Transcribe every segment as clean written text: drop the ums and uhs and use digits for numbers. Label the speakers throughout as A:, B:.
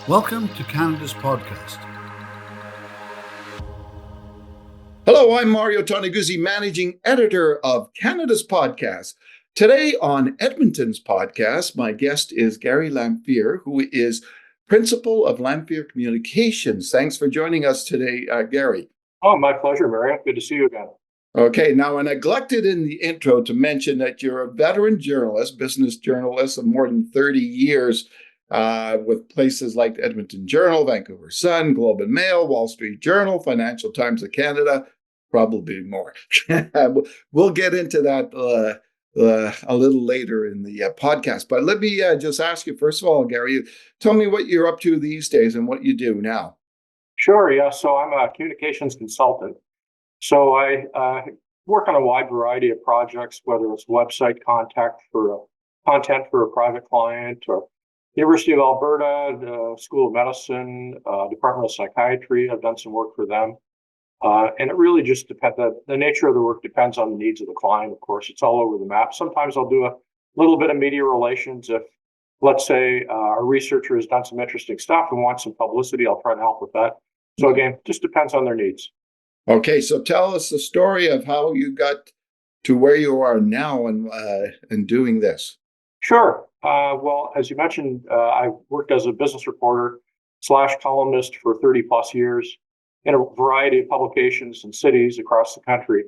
A: Welcome to Canada's podcast.
B: Hello, I'm Mario Toneguzzi, managing editor of Canada's podcast. Today on Edmonton's podcast, my guest is Gary Lamphere, who is principal of Lamphere Communications. Thanks for joining us today, Gary.
C: Oh, my pleasure, Mario. Good to see you again.
B: Okay, now I neglected in the intro to mention that you're a veteran journalist, business journalist of more than 30 years with places like Edmonton Journal, Vancouver Sun, Globe and Mail, Wall Street Journal, Financial Times of Canada, probably more. We'll get into that a little later in the podcast. But let me just ask you, first of all, Gary, tell me what you're up to these days and what you do now.
C: Sure, yeah. So I'm a communications consultant. So I work on a wide variety of projects, whether it's website content for a private client, or University of Alberta, the School of Medicine, Department of Psychiatry. I've done some work for them. And it really just depends. The nature of the work depends on the needs of the client, of course. It's all over the map. Sometimes I'll do a little bit of media relations. If, let's say, a researcher has done some interesting stuff and wants some publicity, I'll try to help with that. So again, just depends on their needs.
B: Okay, so tell us the story of how you got to where you are now and doing this.
C: Sure. Well, as you mentioned, I worked as a business reporter / columnist for 30 plus years in a variety of publications and cities across the country.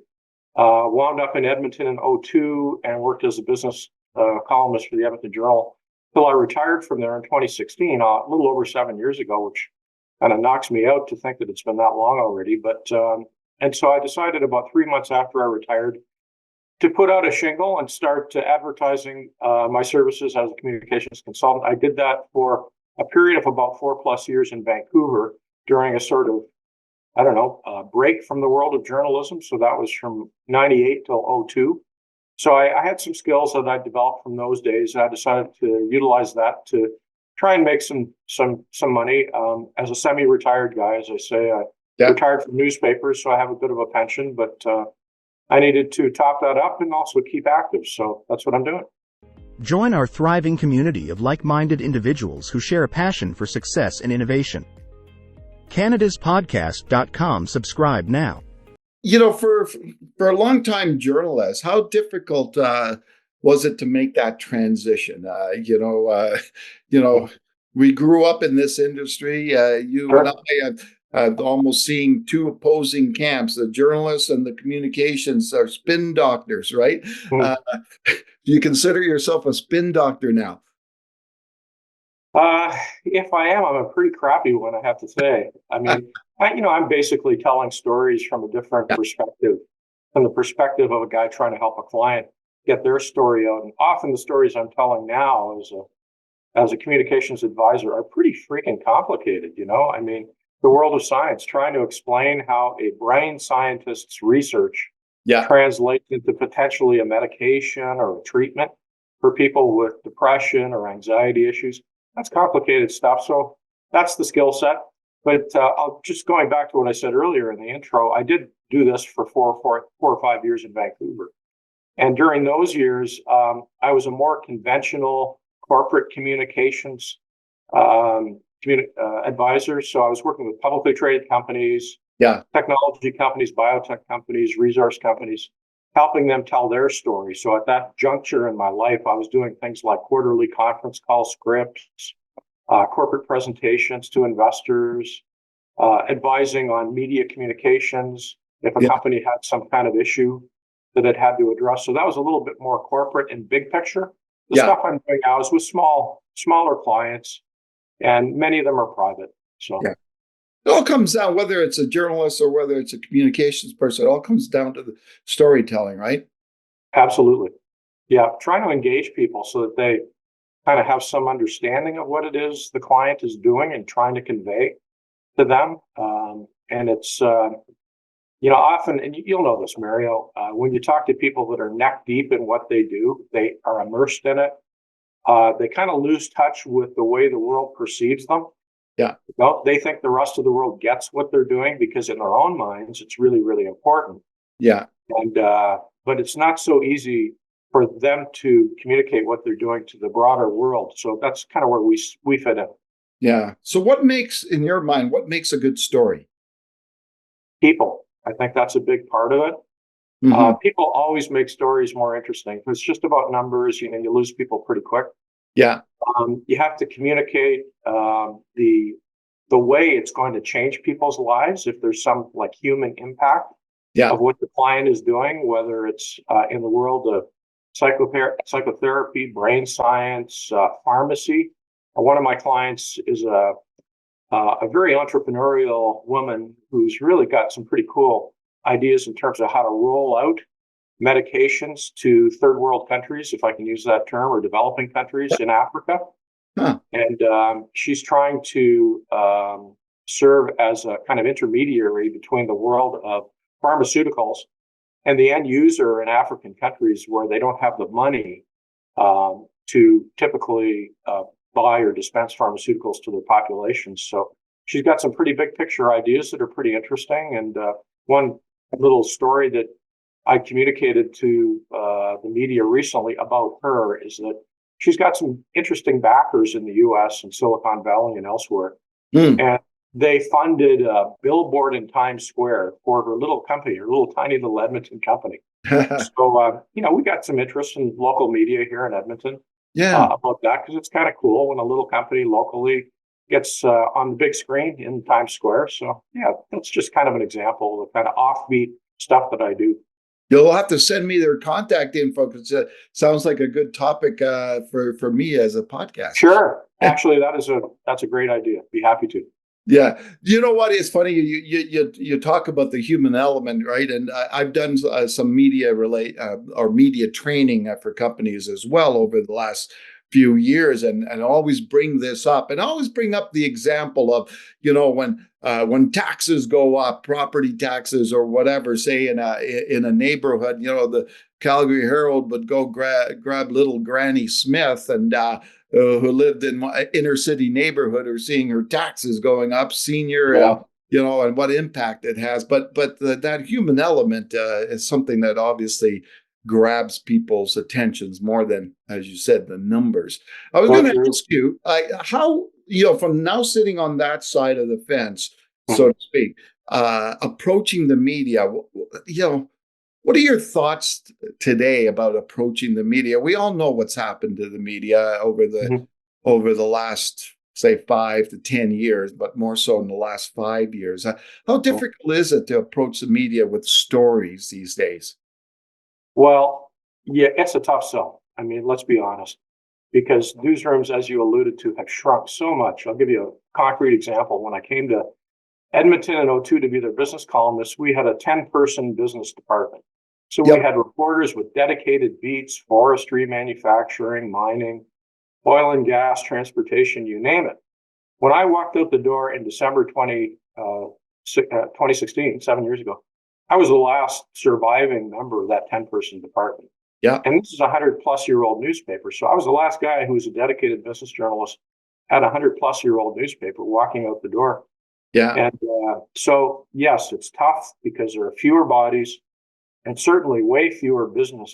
C: Wound up in Edmonton in 2002 and worked as a business columnist for the Edmonton Journal till I retired from there in 2016, a little over 7 years ago, which kind of knocks me out to think that it's been that long already. But and so I decided about 3 months after I retired to put out a shingle and start advertising my services as a communications consultant. I did that for a period of about 4+ years in Vancouver during a sort of, break from the world of journalism. So that was from 98 till 2002. So I had some skills that I developed from those days, and I decided to utilize that to try and make some money. As a semi-retired guy, as I say, I retired from newspapers, so I have a bit of a pension, but I needed to top that up and also keep active. So that's what I'm doing.
D: Join our thriving community of like-minded individuals who share a passion for success and innovation. CanadasPodcast.com. Subscribe now.
B: You know, for a long-time journalist, how difficult was it to make that transition? We grew up in this industry. You and I almost seeing two opposing camps: the journalists and the communications are spin doctors, right? Do you consider yourself a spin doctor now?
C: If I am, I'm a pretty crappy one, I have to say. I mean, I'm basically telling stories from a different perspective, from the perspective of a guy trying to help a client get their story out. And often the stories I'm telling now as a communications advisor are pretty freaking complicated. I mean, the world of science, trying to explain how a brain scientist's research translates into potentially a medication or a treatment for people with depression or anxiety issues. That's complicated stuff. So that's the skill set. But just going back to what I said earlier in the intro, I did do this for four or 5 years in Vancouver. And during those years, I was a more conventional corporate communications advisor. So I was working with publicly traded companies, technology companies, biotech companies, resource companies, helping them tell their story. So at that juncture in my life, I was doing things like quarterly conference call scripts, corporate presentations to investors, advising on media communications if a company had some kind of issue that it had to address. So that was a little bit more corporate and big picture. The stuff I'm doing now is with smaller clients, and many of them are private. So
B: it all comes down, whether it's a journalist or whether it's a communications person, it all comes down to the storytelling, right?
C: Absolutely. Yeah. Trying to engage people so that they kind of have some understanding of what it is the client is doing and trying to convey to them. And it's, often, and you'll know this, Mario, when you talk to people that are neck deep in what they do, they are immersed in it. They kind of lose touch with the way the world perceives them.
B: Yeah.
C: Well, they think the rest of the world gets what they're doing because in their own minds, it's really, really important.
B: Yeah.
C: And, but it's not so easy for them to communicate what they're doing to the broader world. So that's kind of where we fit in.
B: Yeah. So what makes, in your mind, what makes a good story?
C: People. I think that's a big part of it.
B: Hmm.
C: People always make stories more interesting. If it's just about numbers, you lose people pretty quick.
B: Yeah.
C: You have to communicate the way it's going to change people's lives. If there's some like human impact
B: Yeah.
C: of what the client is doing, whether it's in the world of psychotherapy, brain science, pharmacy. One of my clients is a very entrepreneurial woman who's really got some pretty cool ideas in terms of how to roll out medications to third world countries, if I can use that term, or developing countries in Africa.
B: Huh.
C: And she's trying to serve as a kind of intermediary between the world of pharmaceuticals and the end user in African countries where they don't have the money to typically buy or dispense pharmaceuticals to their populations. So she's got some pretty big picture ideas that are pretty interesting. And one little story that I communicated to the media recently about her is that she's got some interesting backers in the US and Silicon Valley and elsewhere.
B: Mm.
C: And they funded a billboard in Times Square for her little company, her little tiny little Edmonton company. So, we got some interest in local media here in Edmonton
B: Yeah.
C: about that because it's kind of cool when a little company locally gets on the big screen in Times Square. So, yeah, that's just kind of an example of the kind of offbeat stuff that I do.
B: You'll have to send me their contact info because it sounds like a good topic for me as a podcast.
C: Sure. Actually, that's a great idea. Be happy to.
B: Yeah, you know what? It's funny you talk about the human element, right? And I've done some media or media training for companies as well over the last few years, and always bring this up, and always bring up the example of when taxes go up, property taxes or whatever, say in a neighborhood, the Calgary Herald would go grab little Granny Smith and. Who lived in my inner city neighborhood or seeing her taxes going up, senior,
C: Yeah.
B: and what impact it has. But that human element is something that obviously grabs people's attentions more than, as you said, the numbers. I was going to ask you how, from now sitting on that side of the fence, so to speak, approaching the media, what are your thoughts today about approaching the media? We all know what's happened to the media over the last, say, 5 to 10 years, but more so in the last 5 years. How difficult is it to approach the media with stories these days?
C: Well, yeah, it's a tough sell. I mean, let's be honest, because newsrooms, as you alluded to, have shrunk so much. I'll give you a concrete example. When I came to Edmonton in 2002 to be their business columnist, we had a 10-person business department. So we had reporters with dedicated beats, forestry, manufacturing, mining, oil and gas, transportation, you name it. When I walked out the door in December 2016, 7 years ago, I was the last surviving member of that 10-person department.
B: Yeah.
C: And this is a 100-plus-year-old newspaper. So I was the last guy who was a dedicated business journalist at a 100-plus-year-old newspaper walking out the door.
B: Yeah.
C: And so, yes, it's tough because there are fewer bodies and certainly way fewer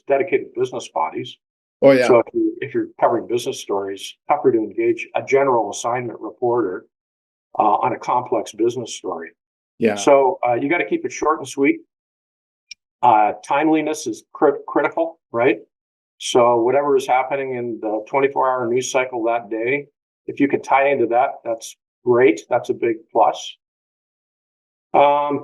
C: dedicated business bodies.
B: Oh, yeah.
C: So if you're covering business stories, tougher to engage a general assignment reporter on a complex business story.
B: Yeah.
C: So you got to keep it short and sweet. Timeliness is critical, right? So whatever is happening in the 24-hour news cycle that day, if you can tie into that, that's great. That's a big plus.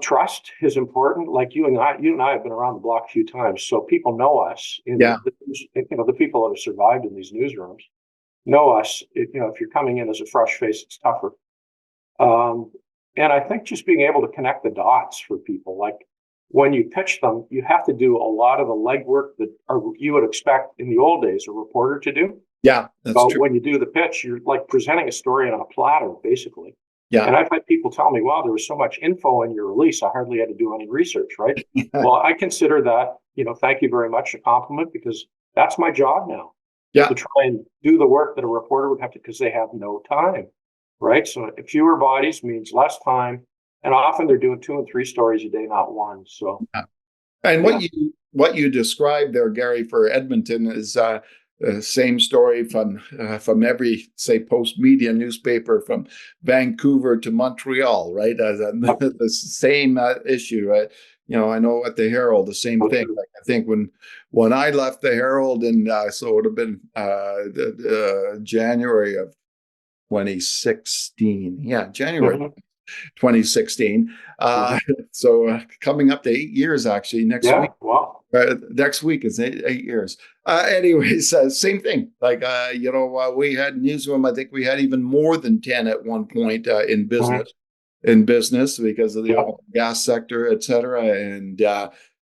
C: Trust is important. Like you and I have been around the block a few times, so people know us. The people that have survived in these newsrooms know us. If you're coming in as a fresh face, it's tougher. And I think just being able to connect the dots for people, like when you pitch them, you have to do a lot of the legwork that you would expect in the old days a reporter to do.
B: Yeah, that's true.
C: When you do the pitch, you're like presenting a story on a platter, basically.
B: Yeah.
C: And I've had people tell me, wow, there was so much info in your release, I hardly had to do any research, right? Well, I consider that, thank you very much, a compliment, because that's my job now.
B: Yeah.
C: To try and do the work that a reporter would have to, because they have no time, right? So fewer bodies means less time. And often they're doing 2 and 3 stories a day, not one. So,
B: and what you described there, Gary, for Edmonton is same story from every, say, Post Media newspaper from Vancouver to Montreal, right? The same issue, right? I know at the Herald, the same thing. Like, I think when I left the Herald, and so it would have been January of 2016. Yeah, January 2016. So coming up to 8 years, actually, next week.
C: Wow.
B: Next week is 8 years. Anyways, same thing. Like, we had newsroom. I think we had even more than 10 at one point in business. In business because of the oil and gas sector, et cetera. And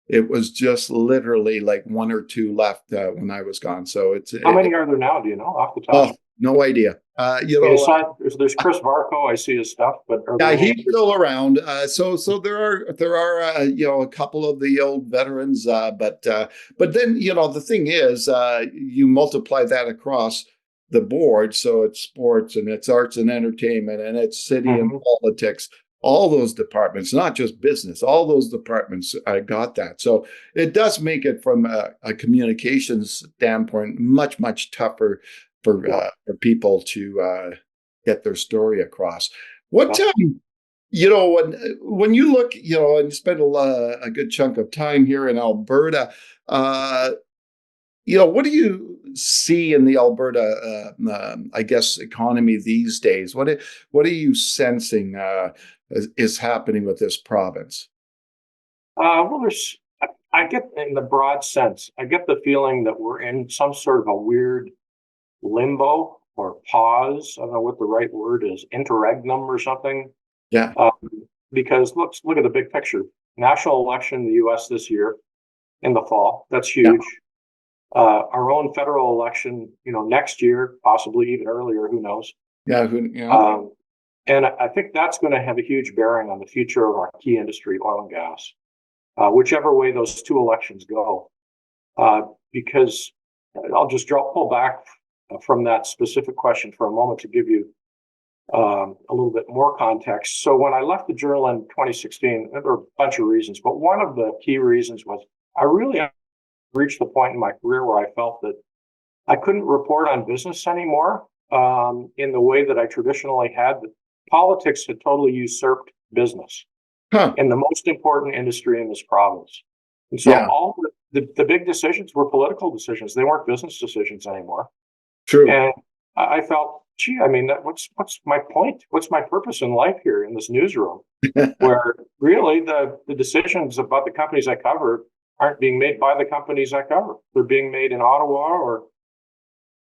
B: it was just literally like one or two left when I was gone. So
C: how many are there now? Do you know off the top?
B: Oh, no idea.
C: There's Chris Varco. I see his stuff, but
B: he's still around. So there are a couple of the old veterans, but then the thing is, you multiply that across the board. So it's sports and it's arts and entertainment and it's city and politics, all those departments, not just business, all those departments got that. So it does make it from a communications standpoint much, much tougher for people to get their story across. What when you look, and you spend a good chunk of time here in Alberta, what do you see in the Alberta, I guess, economy these days? What are you sensing is happening with this province?
C: Well, I get, in the broad sense, I get the feeling that we're in some sort of a weird limbo or pause. I don't know what the right word is, interregnum or something.
B: Yeah.
C: Because look at the big picture. National election in the U.S. this year in the fall. That's huge. Yeah. Our own federal election, next year, possibly even earlier, who knows?
B: Yeah.
C: And I think that's going to have a huge bearing on the future of our key industry, oil and gas, whichever way those two elections go. Because I'll just pull back from that specific question for a moment to give you a little bit more context. So when I left the Journal in 2016, there were a bunch of reasons, but one of the key reasons was I really reached the point in my career where I felt that I couldn't report on business anymore in the way that I traditionally had. Politics had totally usurped business in the most important industry in this province. And so all the big decisions were political decisions. They weren't business decisions anymore.
B: True.
C: And I felt, what's my point? What's my purpose in life here in this newsroom where really the decisions about the companies I cover aren't being made by the companies I cover. They're being made in Ottawa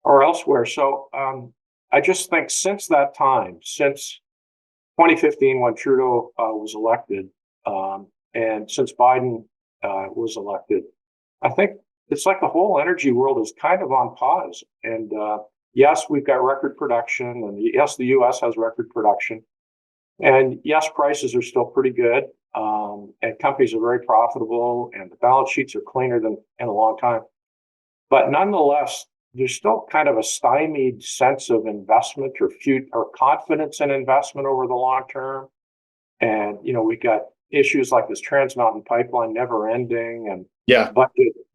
C: or elsewhere. So I just think since that time, since 2015 when Trudeau was elected, and since Biden was elected, I think it's like the whole energy world is kind of on pause. And yes, we've got record production, and yes, the U.S. has record production, and yes, prices are still pretty good. And companies are very profitable and the balance sheets are cleaner than in a long time. But nonetheless, there's still kind of a stymied sense of investment or confidence in investment over the long term. And, we got issues like this Trans Mountain Pipeline never ending and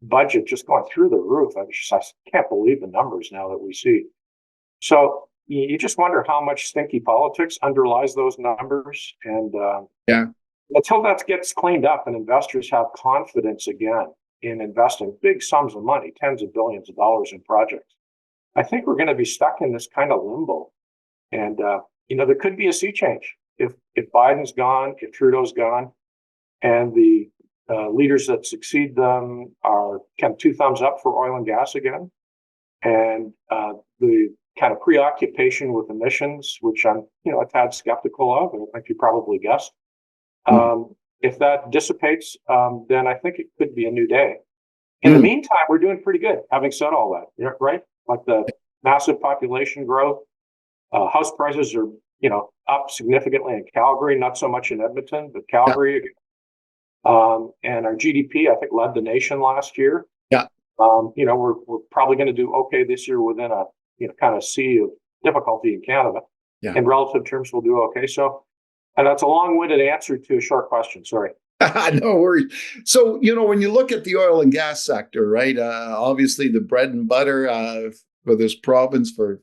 C: budget just going through the roof. I can't believe the numbers now that we see. So you just wonder how much stinky politics underlies those numbers. And until that gets cleaned up and investors have confidence again in investing big sums of money, tens of billions of dollars in projects, I think we're going to be stuck in this kind of limbo. And, there could be a sea change. If Biden's gone, if Trudeau's gone, and the leaders that succeed them are kind of two thumbs up for oil and gas again, and the kind of preoccupation with emissions, which I'm, a tad skeptical of, I think you probably guessed. If that dissipates, then I think it could be a new day. In the meantime, we're doing pretty good, having said all that, right? Like the massive population growth, house prices are, up significantly in Calgary, not so much in Edmonton, but Calgary. And our GDP, I think, led the nation last year.
B: Yeah.
C: We're probably going to do okay this year within a, kind of sea of difficulty in Canada. Yeah. In relative terms, we'll do okay. So, and that's a long-winded answer to a short question. Sorry.
B: No worries. So, when you look at the oil and gas sector, right? Obviously, the bread and butter for this province
C: Yeah,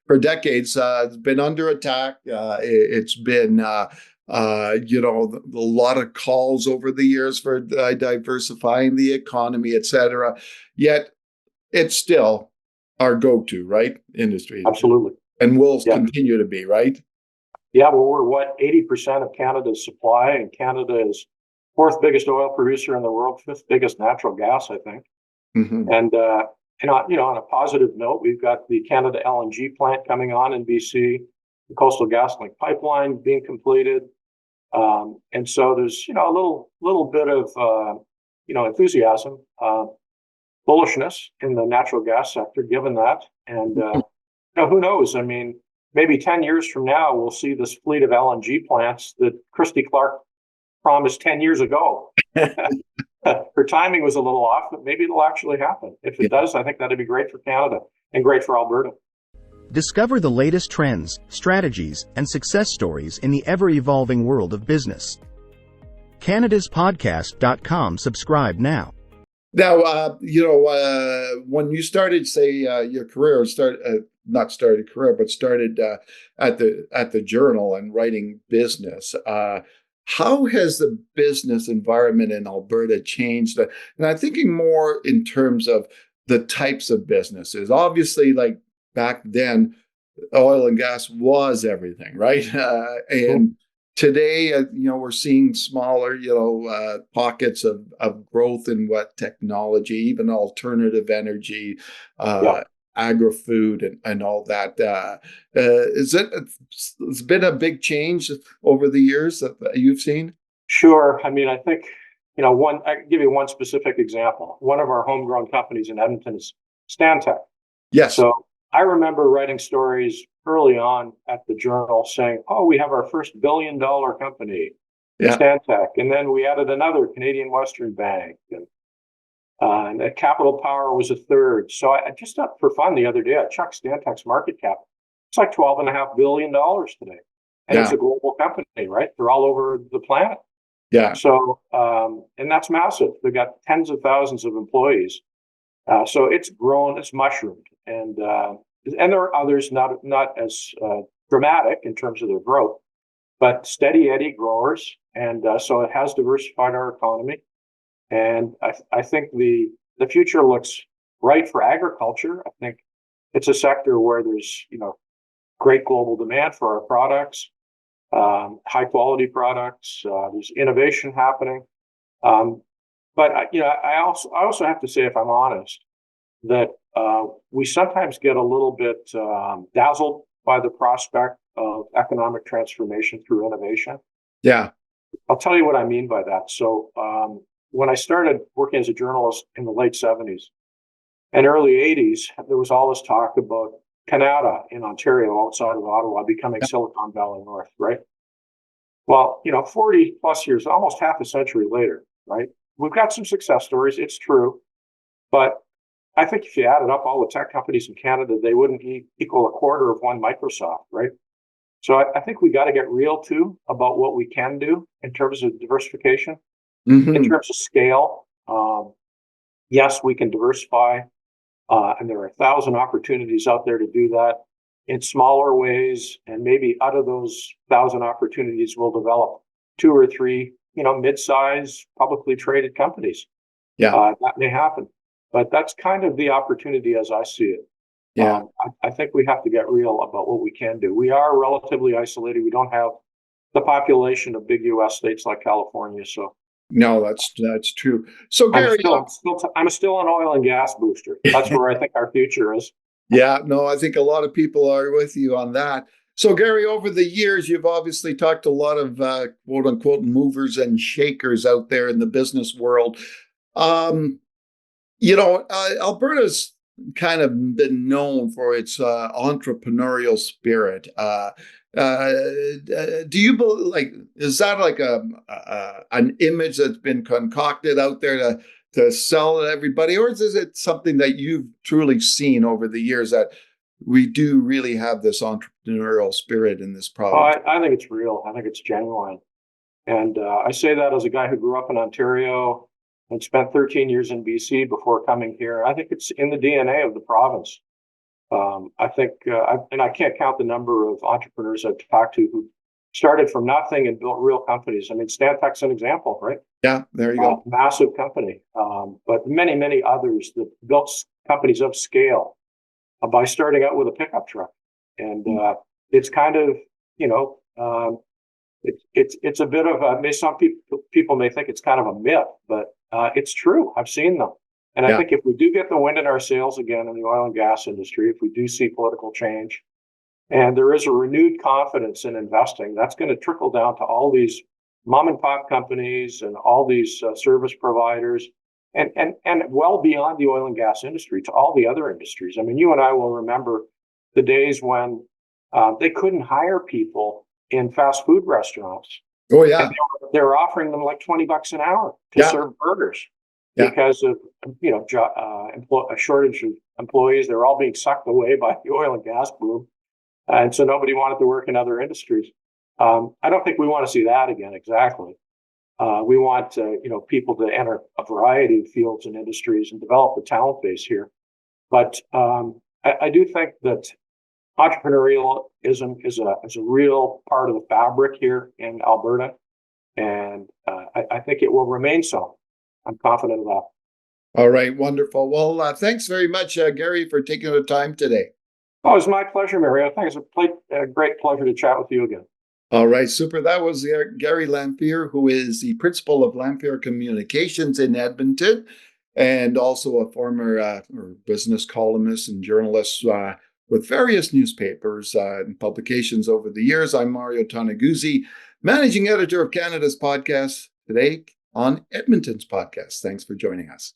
B: for decades, it's been under attack. It's been, a lot of calls over the years for diversifying the economy, et cetera. Yet, it's still our go-to, right, industry,
C: absolutely.
B: and will
C: Yeah.
B: continue to be, right?
C: Yeah, well, we're what, 80% of Canada's supply, and Canada is fourth biggest oil producer in the world, fifth biggest natural gas, I think.
B: Mm-hmm.
C: And on a positive note, we've got the Canada LNG plant coming on in BC, the Coastal GasLink pipeline being completed. And so there's, a little bit of, enthusiasm, bullishness in the natural gas sector, given that. And, who knows? I mean, maybe 10 years from now, we'll see this fleet of LNG plants that Christy Clark promised 10 years ago. Her timing was a little off, but maybe it'll actually happen. If it does, I think that'd be great for Canada and great for Alberta.
D: Discover the latest trends, strategies, and success stories in the ever-evolving world of business. CanadasPodcast.com. Subscribe now.
B: Now, when you started, say, your career, started at the Journal and writing business. How has the business environment in Alberta changed? And I'm thinking more in terms of the types of businesses. Obviously, like back then, oil and gas was everything, right? And today, we're seeing smaller, pockets of growth in what technology, even alternative energy, agri-food, and all that. It's been a big change over the years that you've seen?
C: Sure. I mean, I think, I can give you one specific example. One of our homegrown companies in Edmonton is Stantec.
B: Yes.
C: So I remember writing stories early on at the Journal saying, oh, we have our first $1 billion company, Stantec. And then we added another, Canadian Western Bank. And Capital Power was a third. So I just for fun the other day, I checked Stantec's market cap. It's like $12.5 billion today. And it's a global company, right? They're all over the planet.
B: Yeah.
C: So, and that's massive. They've got tens of thousands of employees. So it's grown, it's mushroomed. And there are others not as dramatic in terms of their growth, but steady Eddie growers. And so it has diversified our economy. And I think the future looks bright for agriculture. I think it's a sector where there's, great global demand for our products, high quality products. There's innovation happening. But I also have to say, if I'm honest, that we sometimes get a little bit dazzled by the prospect of economic transformation through innovation.
B: Yeah.
C: I'll tell you what I mean by that. So when I started working as a journalist in the late 70s and early 80s, there was all this talk about Canada in Ontario, outside of Ottawa, becoming Silicon Valley North, right? Well, 40 plus years, almost half a century later, right? We've got some success stories. It's true. But I think if you added up all the tech companies in Canada, they wouldn't equal a quarter of one Microsoft, right? So I think we got to get real too about what we can do in terms of diversification, in terms of scale. Yes, we can diversify, and there are 1,000 opportunities out there to do that in smaller ways. And maybe out of those 1,000 opportunities, we'll develop 2 or 3, mid-size publicly traded companies.
B: Yeah,
C: that may happen, but that's kind of the opportunity as I see it.
B: Yeah,
C: I think we have to get real about what we can do. We are relatively isolated. We don't have the population of big U.S. states like California. So
B: no, that's true. So Gary,
C: I'm still an oil and gas booster. That's where I think our future is.
B: Yeah, no, I think a lot of people are with you on that. So Gary, over the years, you've obviously talked to a lot of quote unquote movers and shakers out there in the business world. Alberta's kind of been known for its entrepreneurial spirit. Do you believe, is that like an image that's been concocted out there to sell to everybody, or is it something that you've truly seen over the years that we do really have this entrepreneurial spirit in this province?
C: I think it's real. I think it's genuine. And I say that as a guy who grew up in Ontario and spent 13 years in BC before coming here. I think it's in the DNA of the province. I think, and I can't count the number of entrepreneurs I've talked to who started from nothing and built real companies. I mean, Stantec's an example, right?
B: Yeah, there you go.
C: Massive company. But many, many others that built companies of scale by starting out with a pickup truck. And it's kind of, it's a bit of some people may think it's kind of a myth, but it's true. I've seen them. And I think if we do get the wind in our sails again in the oil and gas industry, if we do see political change, and there is a renewed confidence in investing, that's going to trickle down to all these mom and pop companies and all these service providers, and well beyond the oil and gas industry to all the other industries. I mean, you and I will remember the days when they couldn't hire people in fast food restaurants.
B: Oh yeah,
C: they were offering them like $20 an hour to serve burgers because of a shortage of employees. They're all being sucked away by the oil and gas boom, and so nobody wanted to work in other industries. I don't think we want to see that again. Exactly. We want people to enter a variety of fields and industries and develop the talent base here. But I do think that entrepreneurialism is a real part of the fabric here in Alberta, and I think it will remain so. I'm confident of that.
B: All right, wonderful. Well, thanks very much, Gary, for taking the time today.
C: Oh, it's my pleasure, Mario. Thanks. It's a great pleasure to chat with you again.
B: All right, super. That was Gary Lamphere, who is the principal of Lamphere Communications in Edmonton, and also a former business columnist and journalist with various newspapers and publications over the years. I'm Mario Toneguzzi, managing editor of Canada's Podcast, today on Edmonton's Podcast. Thanks for joining us.